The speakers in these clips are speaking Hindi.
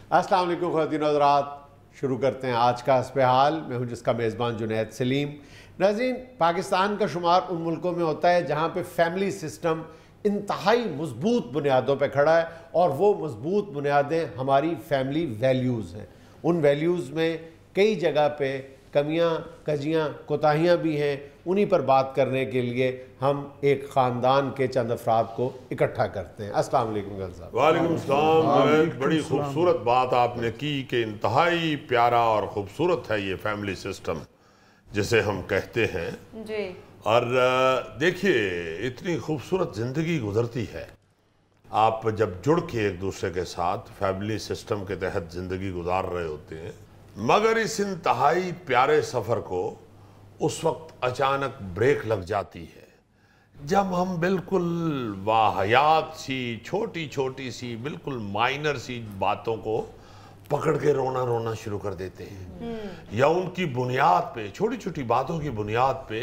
अस्सलाम वालेकुम ख़वातीन और हज़रात, शुरू करते हैं आज का हस्ब हाल। मैं हूं जिसका मेज़बान जुनैद सलीम। नाज़रीन, पाकिस्तान का शुमार उन मुल्कों में होता है जहां पे फैमिली सिस्टम इंतहाई मजबूत बुनियादों पे खड़ा है, और वो मजबूत बुनियादें हमारी फैमिली वैल्यूज़ हैं। उन वैल्यूज़ में कई जगह पे कमियां, कजियां, कोताहियां भी हैं। उन्हीं पर बात करने के लिए हम एक ख़ानदान के चंद अफराद को इकट्ठा करते हैं। अस्सलाम वालेकुम गल साहब। वालेकुम सलाम। बड़ी खूबसूरत बात आपने की कि इंतहाई प्यारा और ख़ूबसूरत है ये फैमिली सिस्टम जिसे हम कहते हैं जी। और देखिए, इतनी खूबसूरत ज़िंदगी गुजरती है। आप जब जुड़ के एक दूसरे के साथ फैमिली सिस्टम के तहत ज़िंदगी गुजार रहे होते हैं, मगर इस इंतहाई प्यारे सफ़र को उस वक्त अचानक ब्रेक लग जाती है जब हम बिल्कुल वाहियात सी, छोटी छोटी सी, बिल्कुल माइनर सी बातों को पकड़ के रोना शुरू कर देते हैं, या उनकी बुनियाद पे, छोटी छोटी बातों की बुनियाद पे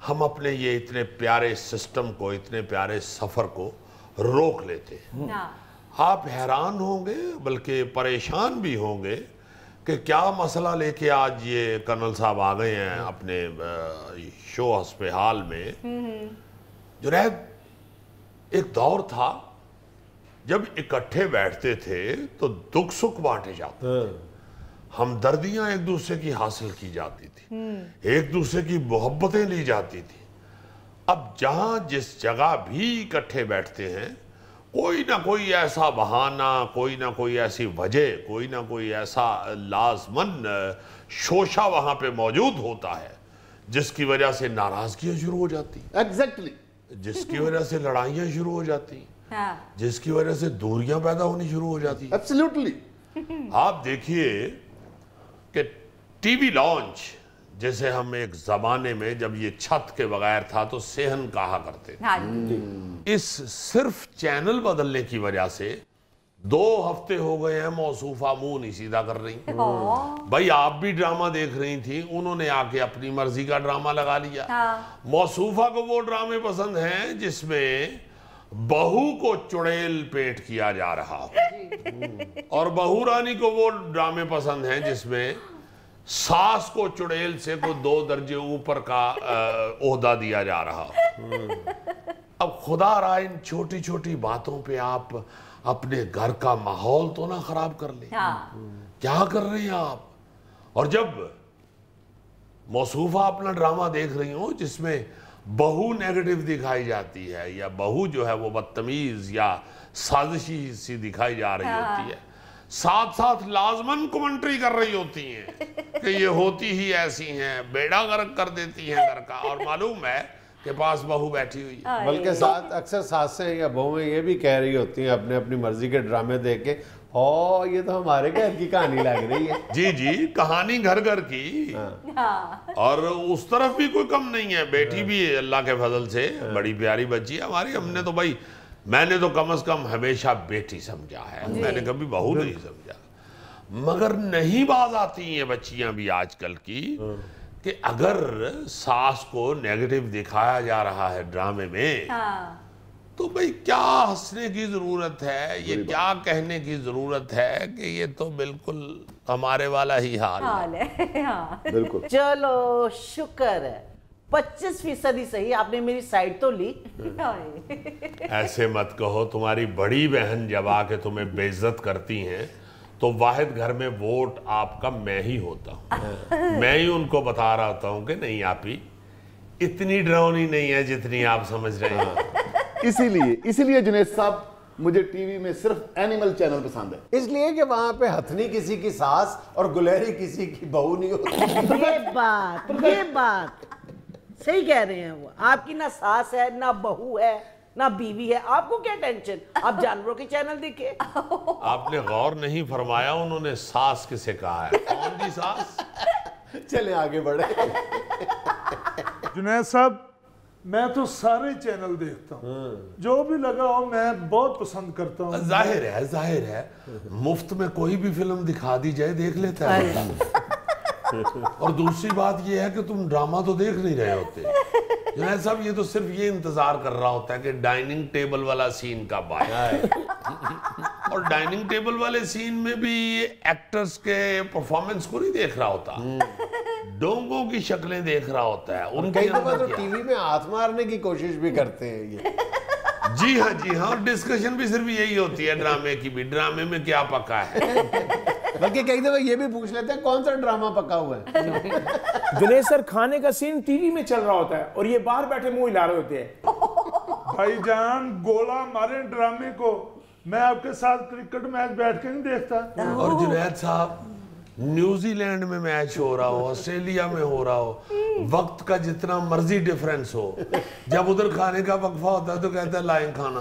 हम अपने ये इतने प्यारे सिस्टम को, इतने प्यारे सफ़र को रोक लेते हैं। आप हैरान होंगे, बल्कि परेशान भी होंगे कि क्या मसला लेके आज ये कर्नल साहब आ गए हैं अपने शो हस्ब हाल में। जुनैद, एक दौर था जब इकट्ठे बैठते थे तो दुख सुख बांटे जाते थे, हमदर्दियां एक दूसरे की हासिल की जाती थी, एक दूसरे की मोहब्बतें ली जाती थी। अब जहां जिस जगह भी इकट्ठे बैठते हैं, कोई ना कोई ऐसा बहाना, कोई ना कोई ऐसी वजह, कोई ना कोई ऐसा लाजमन शोशा वहां पे मौजूद होता है जिसकी वजह से नाराजगियां शुरू हो जाती, एग्जैक्टली जिसकी वजह से लड़ाइयां शुरू हो जाती, जिसकी वजह से दूरियां पैदा होनी शुरू हो जाती। एब्सोल्युटली। आप देखिए कि टीवी लॉन्च, जैसे हम एक जमाने में जब ये छत के बगैर था तो सेहन कहा करते थे, इस सिर्फ चैनल बदलने की वजह से 2 हफ्ते हो गए हैं मौसूफा मुंह नहीं सीधा कर रही। भाई, आप भी ड्रामा देख रही थी, उन्होंने आके अपनी मर्जी का ड्रामा लगा लिया। मौसूफा को वो ड्रामे पसंद हैं जिसमें बहू को चुड़ैल पेट किया जा रहा हो, और बहू रानी को वो ड्रामे पसंद हैं जिसमें सास को चुड़ैल से को 2 दर्जे ऊपर का ओहदा दिया जा रहा। अब खुदा रहा, इन छोटी छोटी बातों पे आप अपने घर का माहौल तो ना खराब कर ले। क्या कर रहे हैं आप? और जब मौसूफा अपना ड्रामा देख रही हो जिसमें बहू नेगेटिव दिखाई जाती है, या बहू जो है वो बदतमीज या साजिशी सी दिखाई जा रही होती है, साथ साथ लाजमन कमेंट्री कर रही होती हैं कि ये होती ही ऐसी हैं, बेड़ा गर्क कर देती हैं घर का, और मालूम है कि पास बहू बैठी हुई है। बल्कि साथ अक्सर सासें या बहुएं ये भी कह रही होती हैं अपने अपनी मर्जी के ड्रामे देख के, हो ये तो हमारे घर की कहानी लग रही है। जी जी, कहानी घर घर की। और उस तरफ भी कोई कम नहीं है, बेटी भी है अल्लाह के फजल से, बड़ी प्यारी बच्ची है हमारी। हमने तो भाई, मैंने तो कम से कम हमेशा बेटी समझा है, मैंने कभी बहू नहीं समझा। मगर नहीं बाज आती हैं बच्चियां भी आजकल की कि अगर सास को नेगेटिव दिखाया जा रहा है ड्रामे में, तो भाई क्या हंसने की जरूरत है, ये क्या कहने की जरूरत है कि ये तो बिल्कुल हमारे वाला ही हाल है। बिल्कुल। चलो शुक्र है, 25% ही सही, आपने मेरी साइड तो ली। ऐसे मत कहो, तुम्हारी बड़ी बहन जब आके तुम्हें बेइज्जत करती हैं तो वाहिद घर में वोट आपका मैं ही होता हूँ। मैं ही उनको बता रहा होता हूँ कि नहीं आपी इतनी डरावनी नहीं है जितनी आप समझ रहे हैं। इसीलिए जुनैद साहब, मुझे टीवी में सिर्फ एनिमल चैनल पसंद है, इसलिए कि वहां पे हथनी किसी की सास और गुलहरी किसी की बहू नहीं होती। ये बात सही कह रहे हैं वो। आपकी ना सास है, ना बहू है, ना बीवी है, आपको क्या टेंशन? आप जानवरों के चैनल देखे। आपने गौर नहीं फरमाया उन्होंने सास किसे कहा है, कौन सी सास? चले आगे बढ़े। जुनैद साहब, मैं तो सारे चैनल देखता हूँ, जो भी लगा हो मैं बहुत पसंद करता हूँ। जाहिर है मुफ्त में कोई भी फिल्म दिखा दी जाए देख लेता है। और दूसरी बात यह है कि तुम ड्रामा तो देख नहीं रहे होते। जुनैद साहब, ये तो सिर्फ ये इंतजार कर रहा होता है कि डाइनिंग टेबल वाला सीन कब आए। और डाइनिंग टेबल वाले सीन में भी एक्टर्स के परफॉर्मेंस को नहीं देख रहा होता, डोंगों की शक्लें देख रहा होता है। और कई दफा तो टीवी में हाथ मारने की कोशिश भी करते हैं ये। जी हाँ, और डिस्कशन भी सिर्फ यही होती है ड्रामे की भी, ड्रामे में क्या पका है। बल्कि कई दफा ये भी पूछ लेते हैं कौन सा ड्रामा पका हुआ है। जुनैद सर, खाने का सीन टीवी में चल रहा होता है और ये बाहर बैठे मुंह हिला रहे होते हैं। भाईजान गोला मारे ड्रामे को, मैं आपके साथ क्रिकेट मैच बैठ के नहीं देखता। और जुनैद साहब, न्यूजीलैंड में मैच हो रहा हो, ऑस्ट्रेलिया में हो रहा हो, वक्त का जितना मर्जी डिफरेंस हो, जब उधर खाने का वक्फा होता है तो कहता है लाएं खाना।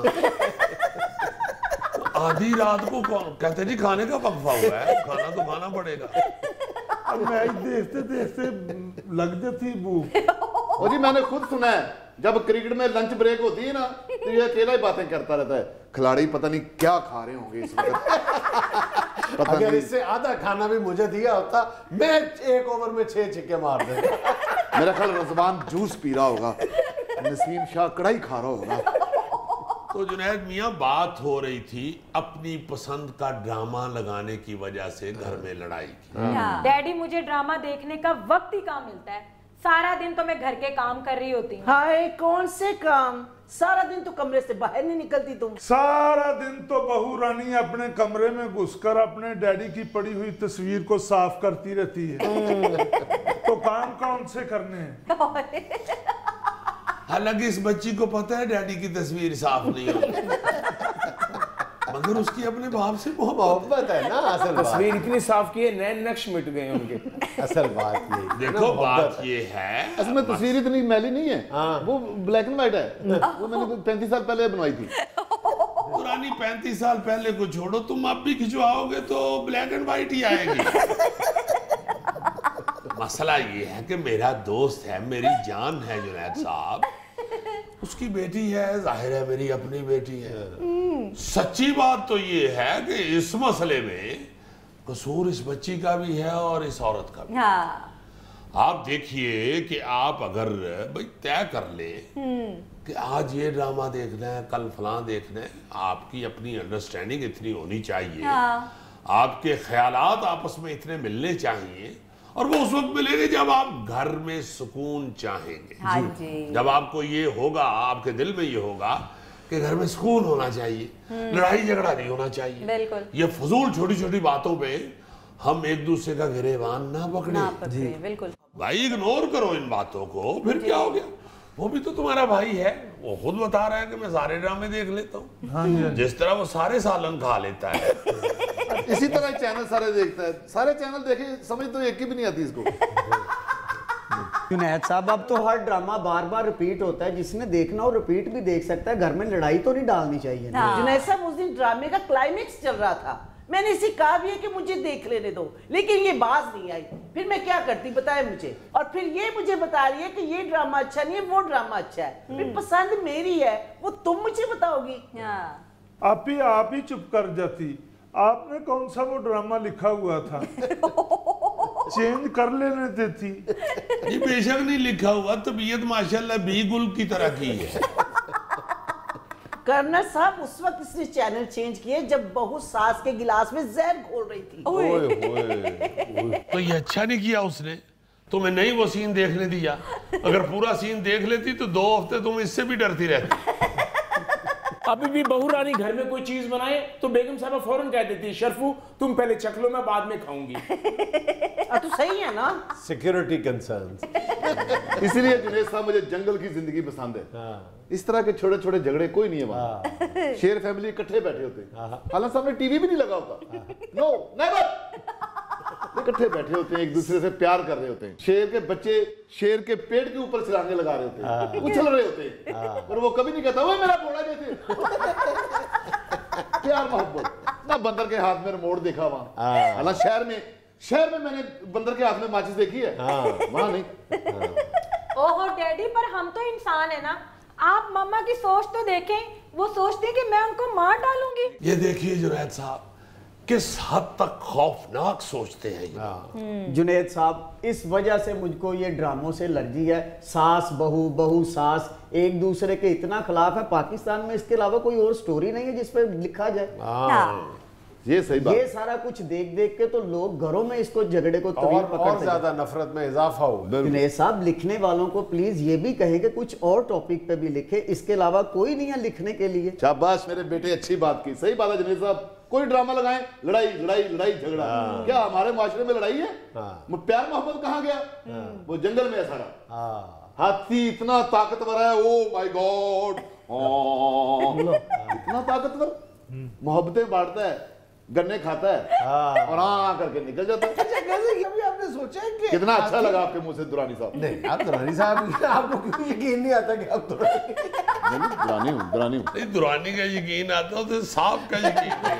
आधी रात को कौन कहते हैं जी खाने का वक्फा हुआ है, खाना तो खाना पड़ेगा। अब मैच देखते देखते लग जाती भूख। और जी मैंने खुद सुना है, जब क्रिकेट में लंच ब्रेक होती है ना, तो ये अकेला ही बातें करता रहता है, खिलाड़ी पता नहीं क्या खा रहे होंगे इस वक्त। अगर इससे आधा खाना भी मुझे दिया होता, मैं 1 ओवर में 6 छक्के मार देता। मेरा ख्याल रज़वान जूस पी रहा होगा, नसीम शाह कढ़ाई खा रहा होगा। तो जुनैद मियाँ, बात हो रही थी अपनी पसंद का ड्रामा लगाने की वजह से घर में लड़ाई की। डैडी, मुझे ड्रामा देखने का वक्त ही कहाँ मिलता है, सारा दिन तो मैं घर के काम कर रही होती हूँ। हाय, कौन से काम? सारा दिन तो कमरे से बाहर नहीं निकलती तुम। सारा दिन तो बहू रानी अपने कमरे में घुसकर अपने डैडी की पड़ी हुई तस्वीर को साफ करती रहती है। तो काम कौन से करने हैं? हालांकि इस बच्ची को पता है डैडी की तस्वीर साफ नहीं होती, मगर उसकी अपने बाप से मोहब्बत है ना। असल तस्वीर इतनी साफ की है, नए नक्श मिट गए उनके। असल बात ये देखो, बात ये है, असल में तस्वीर इतनी मैली नहीं है, वो ब्लैक एंड व्हाइट है, वो मैंने 35 साल पहले बनवाई थी। पुरानी 35 साल पहले को छोड़ो, तुम अब भी खिंचवाओगे तो ब्लैक एंड व्हाइट ही आएगी। मसला ये है कि मेरा दोस्त है, मेरी जान है जुनैद साहब, उसकी बेटी है, जाहिर है मेरी अपनी बेटी है। सच्ची बात तो ये है कि इस मसले में कसूर इस बच्ची का भी है और इस औरत का भी। आप देखिए कि आप अगर भाई तय कर ले कि आज ये ड्रामा देखना है, कल फलां देखना है, आपकी अपनी अंडरस्टैंडिंग इतनी होनी चाहिए, आपके ख्यालात आपस में इतने मिलने चाहिए, और वो उस वक्त मिलेंगे जब आप घर में सुकून चाहेंगे। हाँ जी। जब आपको ये होगा, आपके दिल में ये होगा कि घर में सुकून होना चाहिए, लड़ाई झगड़ा नहीं होना चाहिए। बिल्कुल। ये फजूल छोटी छोटी बातों पे हम एक दूसरे का गिरेबान ना पकड़े। बिल्कुल भाई इग्नोर करो इन बातों को, फिर क्या हो गया? वो भी तो तुम्हारा भाई है, वो खुद बता रहा है कि मैं सारे ड्रामे देख लेता हूँ। हाँ जी। जिस तरह वो सारे सालन खा लेता है। इसी तरह चैनल सारे देखता है, सारे चैनल देखे, समझ तो एक की भी नहीं आती इसको। जुनैद साहब, अब तो हर ड्रामा बार बार रिपीट होता है, जिसने देखना हो रिपीट भी देख सकता है, घर में लड़ाई तो नहीं डालनी चाहिए ना। जुनैद साहब, उस दिन ड्रामे का क्लाइमेक्स चल रहा था, मैंने इसे कहा भी है कि मुझे देख लेने दो, लेकिन ये बाज नहीं आई। फिर मैं क्या करती बताए मुझे, और फिर ये मुझे बता रही है कि ये ड्रामा अच्छा नहीं है, वो ड्रामा अच्छा है। फिर पसंद मेरी है, वो तुम मुझे बताओगी। आप ही चुप कर जाती। आपने कौन सा वो ड्रामा लिखा हुआ था? चेंज कर लेने देती। ये बेशक नहीं लिखा हुआ, तबीयत माशाल्लाह भी गुल की तरह की है। कर्नल साहब, उस वक्त इसने चैनल चेंज किए जब बहू सास के गिलास में जहर घोल रही थी। तो ये अच्छा नहीं किया उसने, तुम्हें नहीं वो सीन देखने दिया। अगर पूरा सीन देख लेती तो 2 हफ्ते तुम इससे भी डरती रहती। अभी भी बहू रानी घर में कोई चीज बनाए तो बेगम साहब फौरन कह देती है, शर्फू तुम पहले चख लो, मैं बाद में खाऊंगी। तो सही है ना, सिक्योरिटी कंसर्न्स। इसीलिए जुनैद साहब, मुझे जंगल की जिंदगी पसंद है। इस तरह के छोटे छोटे झगड़े कोई नहीं है वहां। शेर फैमिली इकट्ठे बैठे होते हैं, हालांकि सामने टीवी भी नहीं लगा होता। नो नेवर, इकट्ठे बैठे होते हैं, एक दूसरे से प्यार कर रहे होते हैं। शेर के बच्चे शेर के पेट के ऊपर छलांगे लगा रहे होते हैं, उछल रहे होते हैं, और वो कभी नहीं कहता वो मेरा घोड़ा जैसे। प्यार मोहब्बत ना। बंदर के हाथ में रिमोट देखा वहां, हालांकि शहर में मैंने बंदर के हाथ में माचिस देखी है, वहां नहीं। ओहो डैडी, पर हम तो इंसान है ना, आप मम्मा की सोच तो देखें, वो सोचती है कि मैं उनको मार डालूंगी। ये देखिए जुनैद साहब किस हद तक खौफनाक सोचते हैं ये। जुनैद साहब, इस वजह से मुझको ये ड्रामों से एलर्जी है। सास बहू, बहू सास एक दूसरे के इतना खिलाफ है। पाकिस्तान में इसके अलावा कोई और स्टोरी नहीं है जिस पर लिखा जाए। ये सही बात। ये सारा कुछ देख देख के तो लोग घरों में इसको झगड़े को तवील और पकड़ते ज्यादा नफरत में इजाफा हो। जुनैद साहब, लिखने वालों को प्लीज ये भी कहें कि कुछ और टॉपिक पे भी लिखे, इसके अलावा कोई नहीं है लिखने के लिए। शाबाश मेरे बेटे, अच्छी बात की, सही बात है जुनैद साहब। कोई ड्रामा लगाएं, लड़ाई लड़ाई लड़ाई झगड़ा, क्या हमारे माशरे में लड़ाई है? प्यार मोहब्बत कहाँ गया? वो जंगल में है सारा। हाथी इतना ताकतवर है, ओ माय गॉड, इतना ताकतवर, मोहब्बतें बांटता है, गन्ने खाता है और हाँ करके निकल जाता है। अच्छा, कैसे कभी आपने सोचा है कि कितना अच्छा लगा आपके मुंह से दुरानी साहब? नहीं, आप दुरानी साहब, आपको क्यों यकीन नहीं आता कि आप दुरानी हूँ, दुरानी हूँ। नहीं, दुरानी का यकीन आता है तो सांप का यकीन नहीं।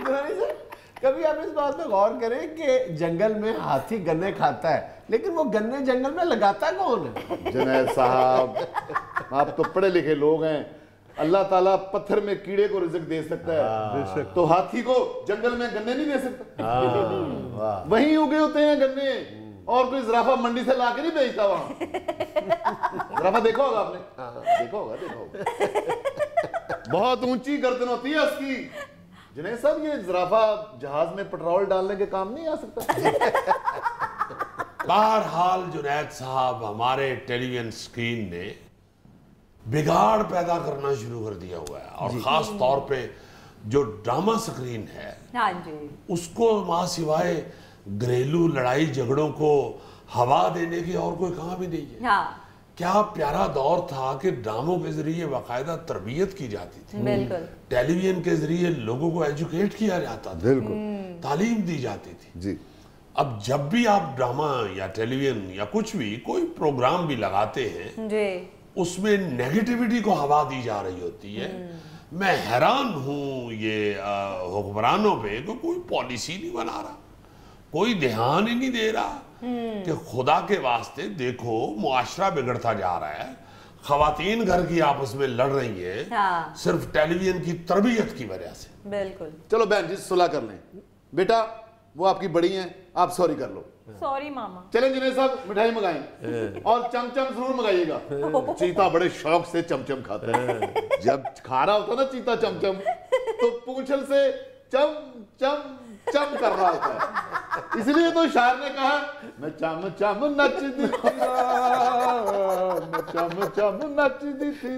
दुरानी साहब, कभी आप इस बात पे गौर करें कि जंगल में हाथी गन्ने खाता है, लेकिन वो गन्ने जंगल में लगाता कौन है? जुनैद साहब, आप तो पढ़े लिखे लोग हैं। अल्लाह ताला पत्थर में कीड़े को रिज़्क दे सकता है, तो हाथी को जंगल में गन्ने नहीं दे सकता? वहीं उगे होते हैं गन्ने, और कोई ज़राफा मंडी से लाके नहीं बेचता वहां। ज़राफा देखा होगा आपने? देखा होगा। बहुत ऊंची गर्दन होती है उसकी। जुनैद साहब, ये ज़राफा जहाज में पेट्रोल डालने के काम नहीं आ सकता? बहरहाल जुनैद साहब, हमारे टेलीविजन स्क्रीन ने बिगाड़ पैदा करना शुरू कर दिया हुआ है, और खास तौर पे जो ड्रामा स्क्रीन है, हाँ जी, उसको वहां सिवाय घरेलू लड़ाई झगड़ों को हवा देने की और कोई काम ही नहीं है। हाँ, क्या प्यारा दौर था कि ड्रामों के जरिए बाकायदा तरबियत की जाती थी, बिल्कुल, टेलीविजन के जरिए लोगों को एजुकेट किया जाता था, बिल्कुल, तालीम दी जाती थी जी। अब जब भी आप ड्रामा या टेलीविजन या कुछ भी कोई प्रोग्राम भी लगाते हैं जी, उसमें नेगेटिविटी को हवा दी जा रही होती है। मैं हैरान हूं ये हुक्मरानों पे कि कोई पॉलिसी नहीं बना रहा, कोई ध्यान ही नहीं दे रहा कि खुदा के वास्ते देखो मुआशरा बिगड़ता जा रहा है, खवातीन घर की आपस में लड़ रही है, हाँ, सिर्फ टेलीविजन की तरबियत की वजह से। बिल्कुल। चलो बहन जी, सुलह कर लें। बेटा, वो आपकी बड़ी हैं, आप सॉरी कर लो। सॉरी मामा। चलें जुनैद साहब, मिठाई मंगाएं और चमचम जरूर मंगाइएगा। चीता बड़े शौक से चमचम खाता है। जब खा रहा होता ना चीता चमचम, तो पूंछल से चम चम चम कर रहा होता है। इसलिए तो शायर ने कहा, मैं चम चम नचदी थी, मैं चम चम नचदी थी।